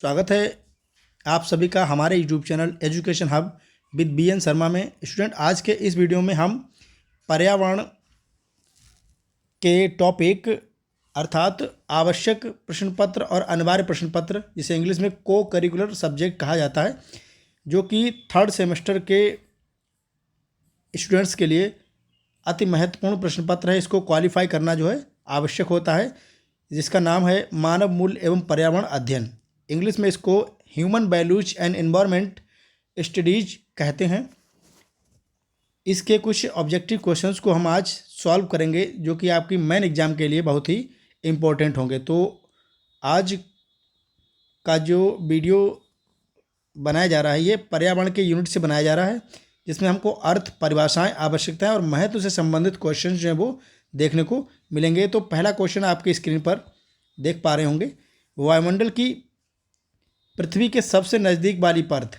स्वागत है आप सभी का हमारे YouTube channel education hub with BN Sharma में। स्टूडेंट, आज के इस वीडियो में हम पर्यावरण के टॉपिक अर्थात आवश्यक प्रश्न पत्र और अनिवार्य प्रश्न पत्र, जिसे इंग्लिश में को करिकुलर सब्जेक्ट कहा जाता है, जो कि थर्ड सेमेस्टर के स्टूडेंट्स के लिए अति महत्वपूर्ण प्रश्न पत्र है। इसको क्वालिफाई करना जो है आवश्यक होता है, जिसका नाम है मानव मूल्य एवं पर्यावरण अध्ययन। इंग्लिश में इसको human values and environment studies कहते हैं। इसके कुछ ऑब्जेक्टिव क्वेश्चंस को हम आज सॉल्व करेंगे, जो कि आपकी मेन एग्जाम के लिए बहुत ही इम्पोर्टेंट होंगे। तो आज का जो वीडियो बनाया जा रहा है, ये पर्यावरण के यूनिट से बनाया जा रहा है, जिसमें हमको अर्थ, परिभाषाएं, आवश्यकताएं और महत्व से संबंधित क्वेश्चन जो हैं वो देखने को मिलेंगे। तो पहला क्वेश्चन आपके स्क्रीन पर देख पा रहे होंगे। वायुमंडल की पृथ्वी के सबसे नज़दीक वाली परत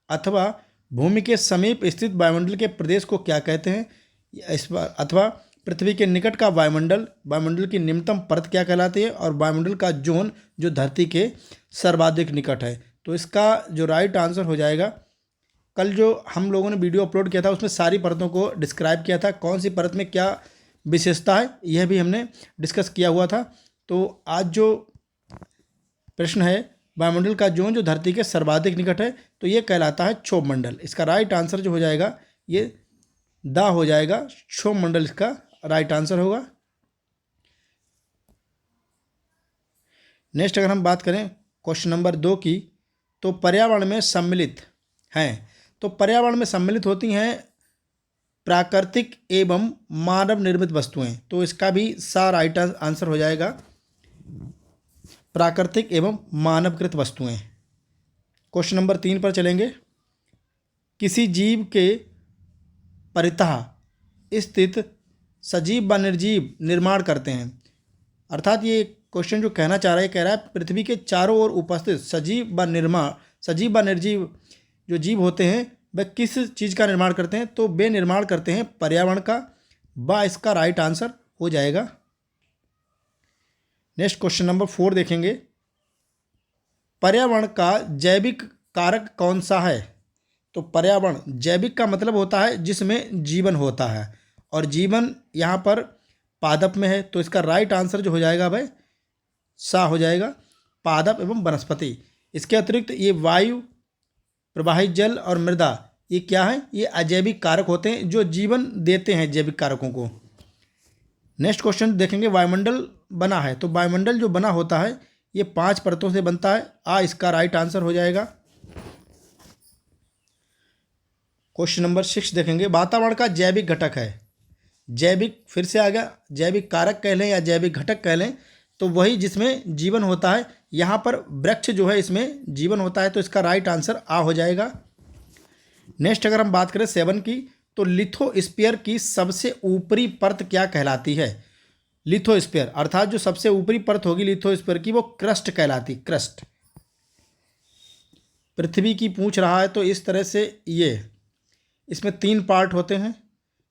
अथवा भूमि के समीप स्थित वायुमंडल के प्रदेश को क्या कहते हैं? अथवा पृथ्वी के निकट का वायुमंडल की निम्नतम परत क्या कहलाती है? और वायुमंडल का जोन जो धरती के सर्वाधिक निकट है। तो इसका जो राइट आंसर हो जाएगा, कल जो हम लोगों ने वीडियो अपलोड किया था उसमें सारी परतों को डिस्क्राइब किया था, कौन सी परत में क्या विशेषता है, यह भी हमने डिस्कस किया हुआ था। तो आज जो प्रश्न है, वायुमंडल का जोन जो धरती के सर्वाधिक निकट है, तो ये कहलाता है क्षोभ मंडल। इसका राइट आंसर जो हो जाएगा ये दा हो जाएगा, क्षोभ मंडल इसका राइट आंसर होगा। नेक्स्ट अगर हम बात करें क्वेश्चन नंबर 2 की, तो पर्यावरण में सम्मिलित हैं। तो पर्यावरण में सम्मिलित होती हैं प्राकृतिक एवं मानव निर्मित वस्तुएं। तो इसका भी सा राइट आंसर हो जाएगा, प्राकृतिक एवं मानवकृत वस्तुएं। क्वेश्चन नंबर 3 पर चलेंगे। किसी जीव के परितः स्थित सजीव व निर्जीव निर्माण करते हैं। अर्थात ये क्वेश्चन जो कहना चाह रहा है, कह रहा है पृथ्वी के चारों ओर उपस्थित सजीव व निर्जीव जो जीव होते हैं वह किस चीज़ का निर्माण करते हैं? तो वे निर्माण करते हैं पर्यावरण का। इसका राइट आंसर हो जाएगा। नेक्स्ट क्वेश्चन नंबर 4 देखेंगे। पर्यावरण का जैविक कारक कौन सा है? तो पर्यावरण, जैविक का मतलब होता है जिसमें जीवन होता है, और जीवन यहाँ पर पादप में है। तो इसका राइट आंसर जो हो जाएगा भाई सा हो जाएगा, पादप एवं वनस्पति। इसके अतिरिक्त ये वायु, प्रवाहित जल और मृदा, ये क्या है? ये अजैविक कारक होते हैं जो जीवन देते हैं जैविक कारकों को। नेक्स्ट क्वेश्चन देखेंगे। वायुमंडल बना है, तो वायुमंडल जो बना होता है ये 5 परतों से बनता है। इसका राइट आंसर हो जाएगा। क्वेश्चन नंबर 6 देखेंगे। वातावरण का जैविक घटक है। जैविक फिर से आ गया, जैविक कारक कह लें या जैविक घटक कह लें, तो वही जिसमें जीवन होता है। यहाँ पर वृक्ष जो है इसमें जीवन होता है, तो इसका राइट आंसर हो जाएगा। नेक्स्ट अगर हम बात करें 7 की, तो लिथोस्फीयर की सबसे ऊपरी परत क्या कहलाती है? लिथोस्फीयर अर्थात जो सबसे ऊपरी परत होगी लिथोस्फीयर की, वो क्रस्ट कहलाती। क्रस्ट पृथ्वी की पूछ रहा है, तो इस तरह से ये इसमें 3 पार्ट होते हैं।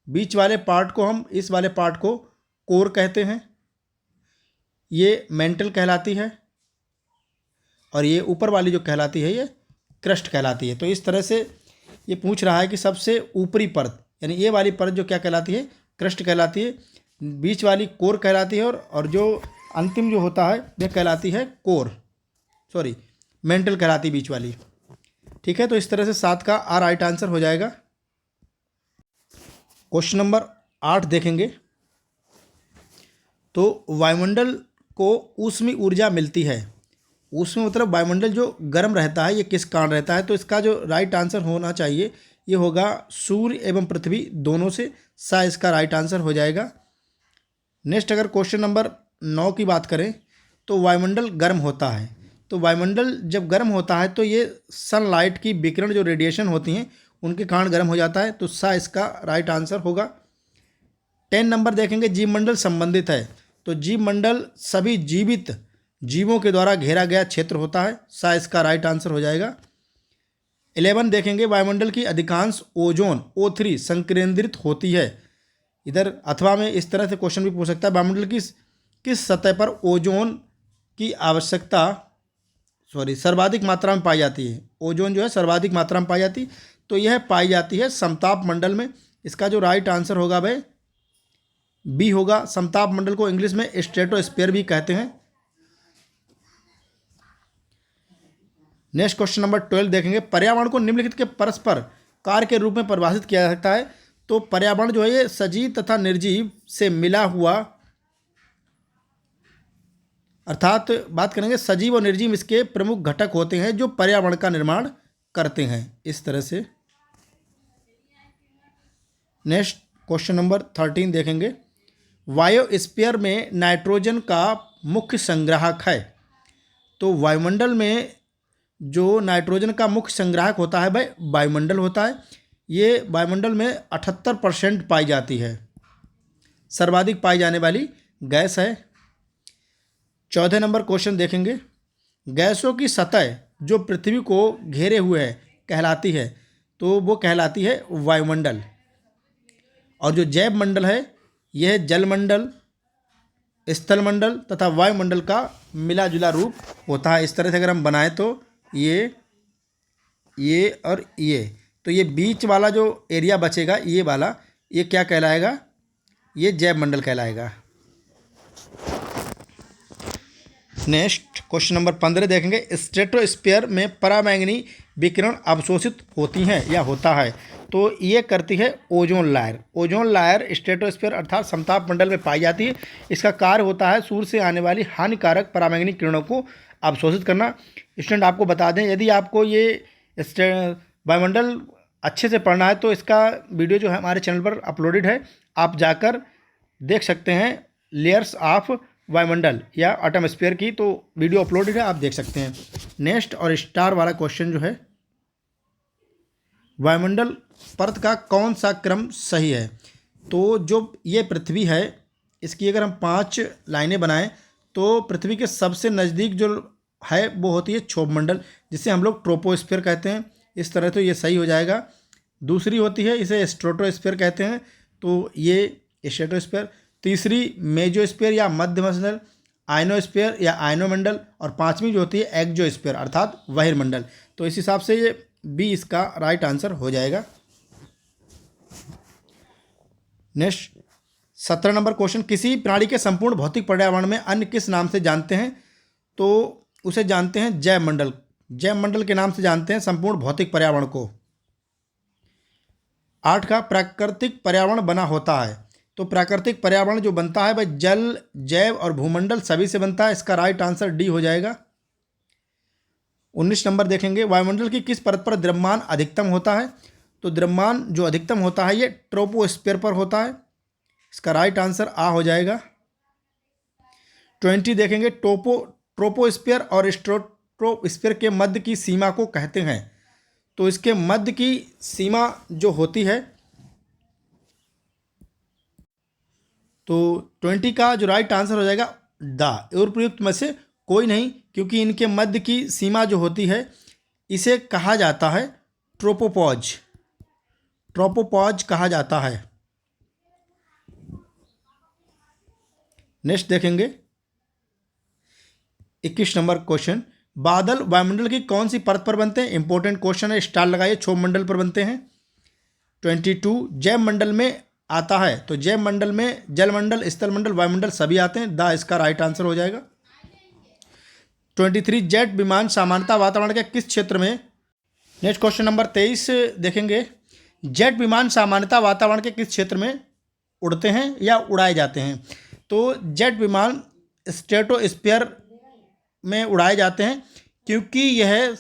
बीच वाले पार्ट को हम, इस वाले पार्ट को कोर कहते हैं, ये मेंटल कहलाती है, और ये ऊपर वाली जो कहलाती है ये क्रस्ट कहलाती है। तो इस तरह से ये पूछ रहा है कि सबसे ऊपरी परत, यानी ये वाली परत जो क्या कहलाती है? क्रस्ट कहलाती है। बीच वाली कोर कहलाती है, और जो अंतिम जो होता है वह कहलाती है मेंटल कहलाती है बीच वाली। ठीक है, तो इस तरह से 7 का राइट आंसर हो जाएगा। क्वेश्चन नंबर 8 देखेंगे। तो वायुमंडल को ऊष्मीय ऊर्जा मिलती है। ऊष्मीय मतलब वायुमंडल जो गर्म रहता है, ये किस कारण रहता है? तो इसका जो राइट आंसर होना चाहिए ये होगा सूर्य एवं पृथ्वी दोनों से। इसका राइट आंसर हो जाएगा। नेक्स्ट अगर क्वेश्चन नंबर 9 की बात करें, तो वायुमंडल गर्म होता है। तो वायुमंडल जब गर्म होता है तो ये सनलाइट की विकिरण जो रेडिएशन होती हैं उनके कारण गर्म हो जाता है। तो इसका राइट आंसर होगा। 10 नंबर देखेंगे। जीवमंडल संबंधित है। तो जीवमंडल सभी जीवित जीवों के द्वारा घेरा गया क्षेत्र होता है। इसका राइट आंसर हो जाएगा। 11 देखेंगे। वायुमंडल की अधिकांश ओजोन O3 संकेंद्रित होती है। इधर अथवा में इस तरह से क्वेश्चन भी पूछ सकता है, वायुमंडल की किस सतह पर ओजोन की आवश्यकता सर्वाधिक मात्रा में पाई जाती है। ओजोन जो है सर्वाधिक मात्रा में पाई जाती है, तो यह पाई जाती है समताप मंडल में। इसका जो राइट आंसर होगा भाई बी होगा। समताप मंडल को इंग्लिश में स्ट्रेटोस्फीयर भी कहते हैं। नेक्स्ट क्वेश्चन नंबर 12 देखेंगे। पर्यावरण को निम्नलिखित के परस्पर कार्य के रूप में परिभाषित किया जा सकता है। तो पर्यावरण जो है ये सजीव तथा निर्जीव से मिला हुआ, अर्थात बात करेंगे सजीव और निर्जीव इसके प्रमुख घटक होते हैं जो पर्यावरण का निर्माण करते हैं, इस तरह से। नेक्स्ट क्वेश्चन नंबर 13 देखेंगे। वायोस्फीयर में नाइट्रोजन का मुख्य संग्राहक है। तो वायुमंडल में जो नाइट्रोजन का मुख्य संग्राहक होता है भाई वायुमंडल होता है। ये वायुमंडल में 78% पाई जाती है, सर्वाधिक पाई जाने वाली गैस है। 14 नंबर क्वेश्चन देखेंगे। गैसों की सतह जो पृथ्वी को घेरे हुए है कहलाती है, तो वो कहलाती है वायुमंडल। और जो जैव मंडल है यह जलमंडल, स्थलमंडल तथा वायुमंडल का मिला जुला रूप होता है। इस तरह से अगर हम बनाएं तो ये और ये, तो ये बीच वाला जो एरिया बचेगा ये वाला, ये क्या कहलाएगा? ये जैव मंडल कहलाएगा। नेक्स्ट क्वेश्चन नंबर 15 देखेंगे। स्ट्रेटोस्फीयर में पराबैंगनी विकिरण अवशोषित होती हैं या होता है। तो ये करती है ozone layer. Ozone layer stratosphere अर्थात समताप मंडल में पाई जाती है। इसका कार्य होता है सूर्य से आने वाली हानिकारक पराबैंगनी किरणों को अवशोषित करना। स्टूडेंट आपको बता दें, यदि आपको ये वायुमंडल अच्छे से पढ़ना है तो इसका वीडियो जो है हमारे चैनल पर अपलोडेड है, आप जाकर देख सकते हैं। लेयर्स ऑफ वायुमंडल या एटमॉस्फेयर की तो वीडियो अपलोडेड है, आप देख सकते हैं। नेक्स्ट और स्टार वाला क्वेश्चन जो है, वायुमंडल परत का कौन सा क्रम सही है? तो जो ये पृथ्वी है इसकी अगर हम 5 लाइनें बनाएं तो पृथ्वी के सबसे नज़दीक जो है वो होती है क्षोभमंडल, जिसे हम लोग ट्रोपोस्फीयर कहते हैं। इस तरह तो ये सही हो जाएगा। दूसरी होती है इसे स्ट्रेटोस्फीयर कहते हैं, तो ये स्ट्रेटोस्फीयर। तीसरी मेजोस्फीयर या मध्यमंडल, आयनोस्फीयर या आयनोमंडल, और पांचवी जो होती है एक्जोस्फीयर अर्थात बहिर्मंडल। तो इस हिसाब से ये बी इसका राइट आंसर हो जाएगा। Next 17 number question. किसी प्राणी के संपूर्ण भौतिक पर्यावरण में अन्य किस नाम से जानते हैं? तो उसे जानते हैं जैव मंडल। जैव मंडल के नाम से जानते हैं संपूर्ण भौतिक पर्यावरण को। 8 का प्राकृतिक पर्यावरण बना होता है। तो प्राकृतिक पर्यावरण जो बनता है वह जल, जैव और भूमंडल सभी से बनता है। इसका राइट आंसर डी हो जाएगा। 19 नंबर देखेंगे। वायुमंडल की किस परत पर द्रव्यमान अधिकतम होता है? तो द्रव्यमान जो अधिकतम होता है ये ट्रोपोस्फीयर पर होता है। इसका राइट आंसर आ हो जाएगा। 20 देखेंगे। ट्रोपोस्फीयर और स्ट्रेटोस्फीयर के मध्य की सीमा को कहते हैं। तो इसके मध्य की सीमा जो होती है, तो 20 का जो राइट आंसर हो जाएगा द। उपयुक्त में से कोई नहीं, क्योंकि इनके मध्य की सीमा जो होती है इसे कहा जाता है ट्रोपोपॉज। ट्रोपोपॉज कहा जाता है। नेक्स्ट देखेंगे 21 नंबर क्वेश्चन। बादल वायुमंडल की कौन सी परत पर बनते हैं? इंपॉर्टेंट क्वेश्चन है, स्टार लगाइए। क्षोभमंडल पर बनते हैं। 22 जैव मंडल में आता है। तो जैव मंडल में जलमंडल, स्थलमंडल, वायुमंडल सभी आते हैं। द इसका राइट आंसर हो जाएगा। 23 जेट विमान सामान्यतः वातावरण के किस क्षेत्र में? नेक्स्ट क्वेश्चन नंबर 23 देखेंगे। जेट विमान सामान्यतः वातावरण के किस क्षेत्र में उड़ते हैं या उड़ाए जाते हैं? तो जेट विमान स्ट्रेटोस्फीयर में उड़ाए जाते हैं, क्योंकि यह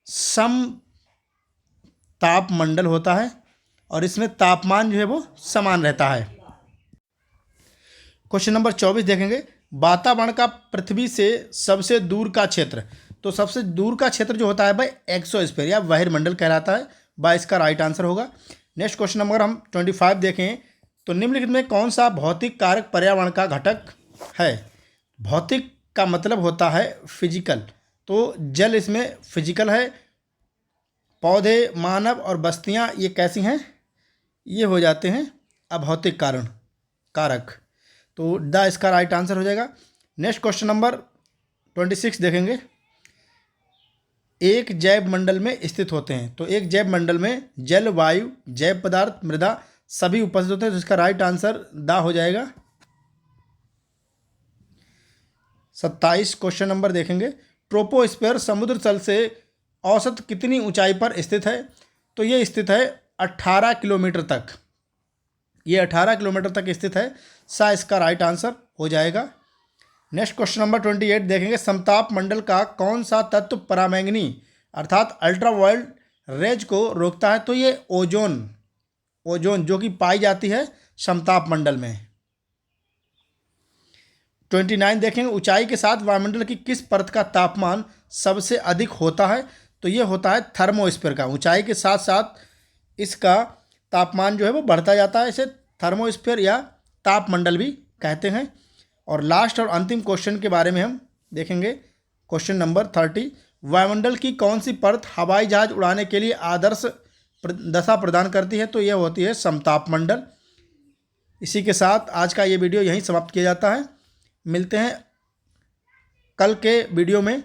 सम तापमंडल होता है और इसमें तापमान जो है वो समान रहता है। क्वेश्चन नंबर 24 देखेंगे। वातावरण का पृथ्वी से सबसे दूर का क्षेत्र। तो सबसे दूर का क्षेत्र जो होता है भाई एक्सोस्फीयर या बहिर्मंडल कहलाता है। बाय इसका राइट आंसर होगा। नेक्स्ट क्वेश्चन नंबर हम 25 देखें तो निम्नलिखित में कौन सा भौतिक कारक पर्यावरण का घटक है? भौतिक का मतलब होता है फिजिकल, तो जल इसमें फिजिकल है। पौधे, मानव और बस्तियां ये कैसी हैं? ये हो जाते हैं अभौतिक कारक। तो द इसका राइट आंसर हो जाएगा। नेक्स्ट क्वेश्चन नंबर 26 देखेंगे। एक जैव मंडल में स्थित होते हैं। तो एक जैव मंडल में जल, वायु, जैव पदार्थ, मृदा सभी उपस्थित होते हैं। तो इसका राइट आंसर दा हो जाएगा। 27 क्वेश्चन नंबर देखेंगे। ट्रोपोस्फीयर समुद्र तल से औसत कितनी ऊंचाई पर स्थित है? तो ये स्थित है 18 किलोमीटर तक। ये 18 किलोमीटर तक स्थित है। सा इसका राइट आंसर हो जाएगा। नेक्स्ट क्वेश्चन नंबर 28 देखेंगे। समताप मंडल का कौन सा तत्व पराबैंगनी अर्थात अल्ट्रावायलेट रेज को रोकता है? तो ये ओजोन जो कि पाई जाती है समताप मंडल में। 29 देखेंगे। ऊंचाई के साथ वायुमंडल की किस परत का तापमान सबसे अधिक होता है? तो ये होता है थर्मोस्फीयर का। ऊंचाई के साथ साथ इसका तापमान जो है वो बढ़ता जाता है। इसे थर्मोस्फीयर या तापमंडल भी कहते हैं। और लास्ट और अंतिम क्वेश्चन के बारे में हम देखेंगे। Question number 30। वायुमंडल की कौन सी परत हवाई जहाज उड़ाने के लिए आदर्श दशा प्रदान करती है? तो यह होती है समताप मंडल। इसी के साथ आज का ये वीडियो यहीं समाप्त किया जाता है। मिलते हैं कल के वीडियो में।